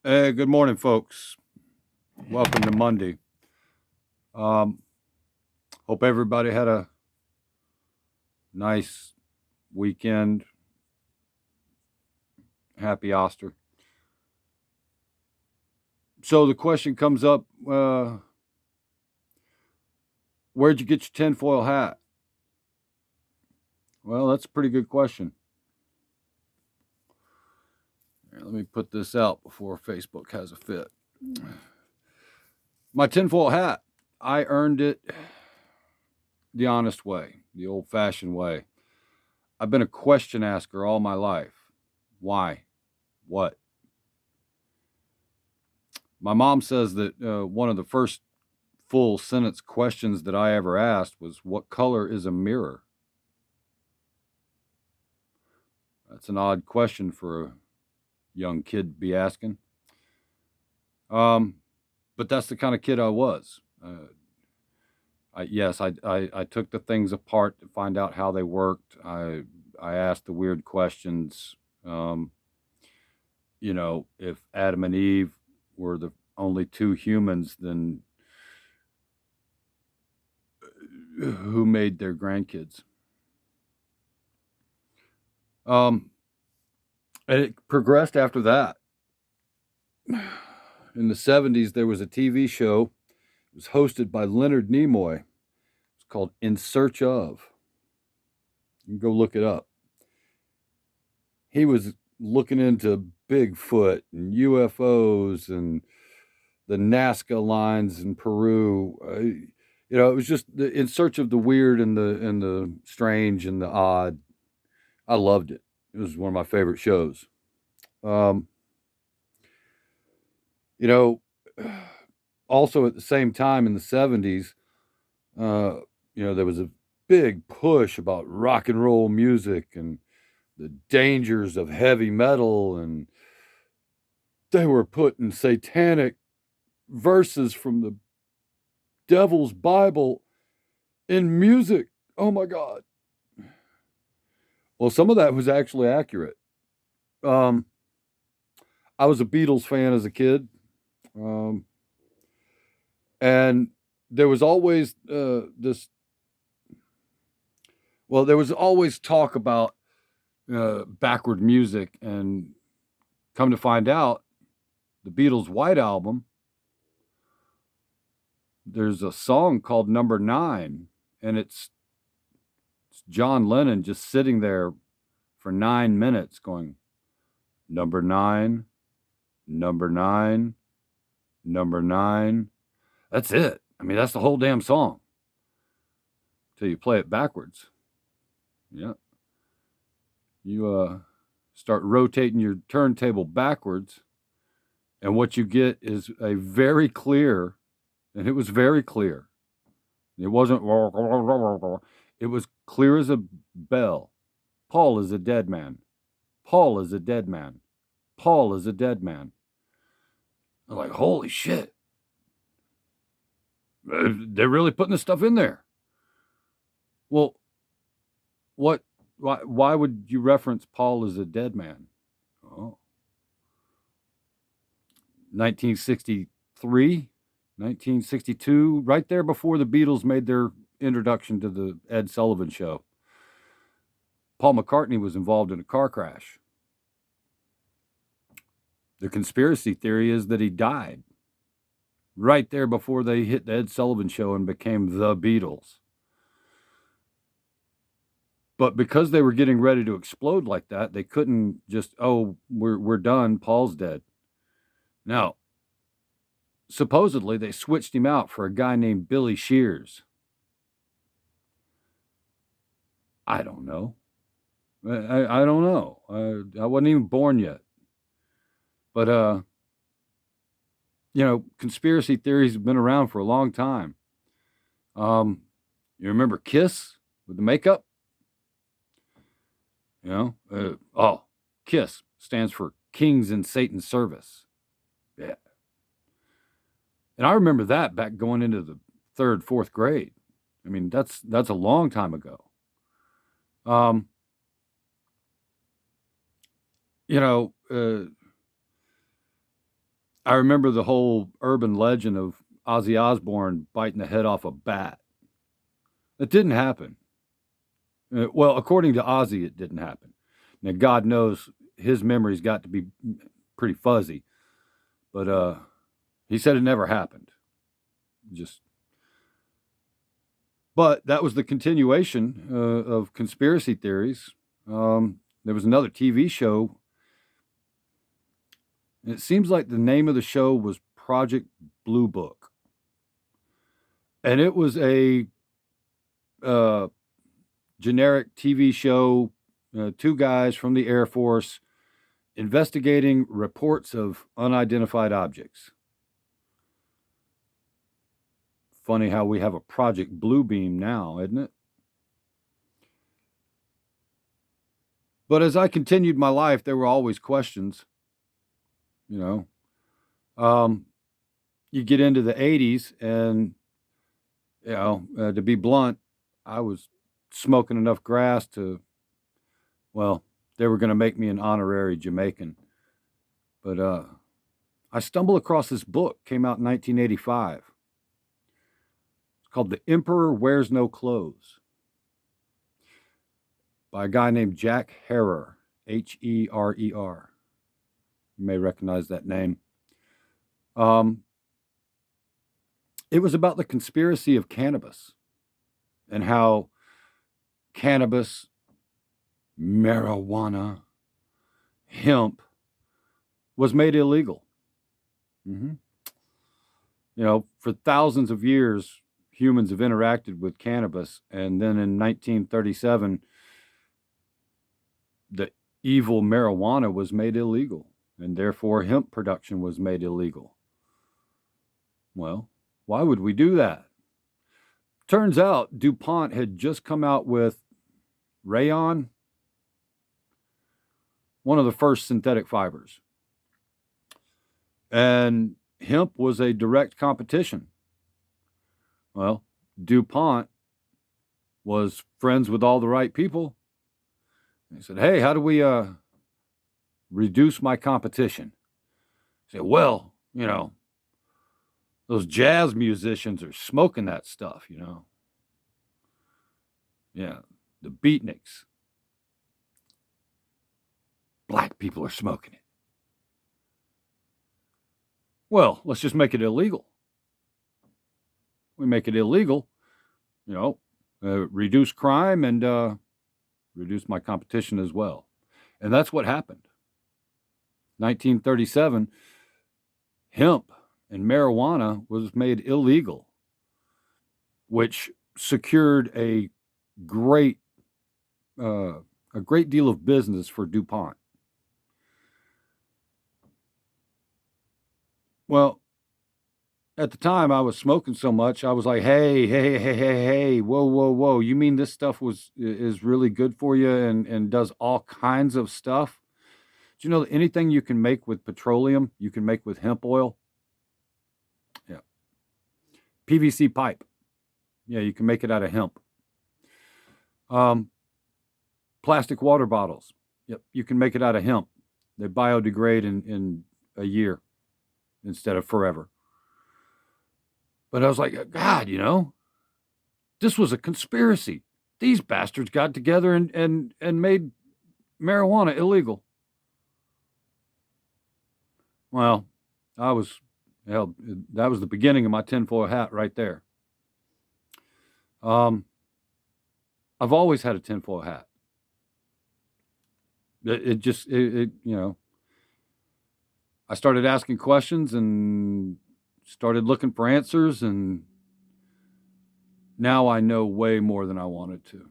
Hey, good morning, folks. Welcome to Monday. Um, Hope everybody had a nice weekend. Happy Oster. So the question comes up: where'd you get your tinfoil hat? Well, that's a pretty good question. Here, let me put this out before Facebook has a fit. My tinfoil hat. I earned it the honest way, the old-fashioned way. I've been a question asker all my life. Why? What? My mom says that one of the first full sentence questions that I ever asked was, "What color is a mirror?" That's an odd question for a young kid to be asking. Um, but that's the kind of kid I was. I took the things apart to find out how they worked. I asked the weird questions. Um, if Adam and Eve were the only two humans, then who made their grandkids? Um, and it progressed after that. In the 70s, there was a TV show. It was hosted by Leonard Nimoy. It's called In Search of. You can go look it up. He was looking into Bigfoot and UFOs and the Nazca lines in Peru. It was just in search of the weird and the strange and the odd. I loved it. It was one of my favorite shows. Um, you know, Also at the same time in the 70s, uh, there was a big push about rock and roll music and the dangers of heavy metal, and they were putting satanic verses from the devil's Bible in music. Oh my God. Well, some of that was actually accurate. Um, I was a Beatles fan as a kid. Um, and there was always there was always talk about backward music, and come to find out, the Beatles' White Album, there's a song called Number Nine, and it's John Lennon just sitting there for 9 minutes going, number nine, number nine, number nine. That's it. I mean, that's the whole damn song till you play it backwards. Yeah. You start rotating your turntable backwards, and what you get is a very clear, and it was very clear. It wasn't, it was clear as a bell. Paul is a dead man. Paul is a dead man. Paul is a dead man. I'm like, holy shit. They're really putting this stuff in there. Well, what, why would you reference Paul as a dead man? Oh, 1963, 1962, right there before the Beatles made their introduction to the Ed Sullivan Show. Paul McCartney was involved in a car crash. The conspiracy theory is that he died right there before they hit the Ed Sullivan Show and became the Beatles. But because they were getting ready to explode like that, they couldn't just, oh, we're done. Paul's dead. Now, supposedly they switched him out for a guy named Billy Shears. I don't know. I don't know. I wasn't even born yet. But conspiracy theories have been around for a long time. You remember Kiss with the makeup? KISS stands for Kings in Satan's Service. Yeah. And I remember that back going into the third, fourth grade. I mean, that's a long time ago. Um, you know, uh, I remember the whole urban legend of Ozzy Osbourne biting the head off a bat. It didn't happen. Well, according to Ozzy, it didn't happen. Now, God knows his memory's got to be pretty fuzzy, but he said it never happened. Just, but that was the continuation of conspiracy theories. There was another TV show. It seems like the name of the show was Project Blue Book, and it was a generic TV show. Two guys from the Air Force investigating reports of unidentified objects. Funny how we have a Project Bluebeam now, isn't it? But as I continued my life, there were always questions. You know, you get into the 80s, and, to be blunt, I was smoking enough grass to, well, they were going to make me an honorary Jamaican. But I stumbled across this book, came out in 1985. It's called The Emperor Wears No Clothes by a guy named Jack Herer, Herer. You may recognize that name. It was about the conspiracy of cannabis and how cannabis, marijuana, hemp was made illegal. Mm-hmm. For thousands of years, humans have interacted with cannabis. And then in 1937, the evil marijuana was made illegal. And therefore, hemp production was made illegal. Well, why would we do that? Turns out DuPont had just come out with rayon, one of the first synthetic fibers. And hemp was a direct competition. Well, DuPont was friends with all the right people. They said, hey, how do we reduce my competition? He said, well, those jazz musicians are smoking that stuff, Yeah, the beatniks. Black people are smoking it. Well, let's just make it illegal. We make it illegal, reduce crime and reduce my competition as well. And that's what happened. 1937, hemp and marijuana was made illegal, which secured a great deal of business for DuPont. Well, at the time I was smoking so much, I was like, hey, whoa. You mean this stuff is really good for you and does all kinds of stuff? Do you know that anything you can make with petroleum, you can make with hemp oil? Yeah. PVC pipe. Yeah, you can make it out of hemp. Plastic water bottles. Yep, you can make it out of hemp. They biodegrade in a year instead of forever. But I was like, God, this was a conspiracy. These bastards got together and made marijuana illegal. Well, that was the beginning of my tinfoil hat right there. I've always had a tinfoil hat. I started asking questions and started looking for answers, and now I know way more than I wanted to.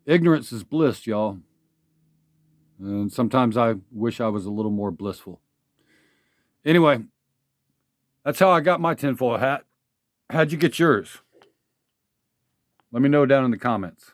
Ignorance is bliss, y'all. And sometimes I wish I was a little more blissful. Anyway, that's how I got my tinfoil hat. How'd you get yours? Let me know down in the comments.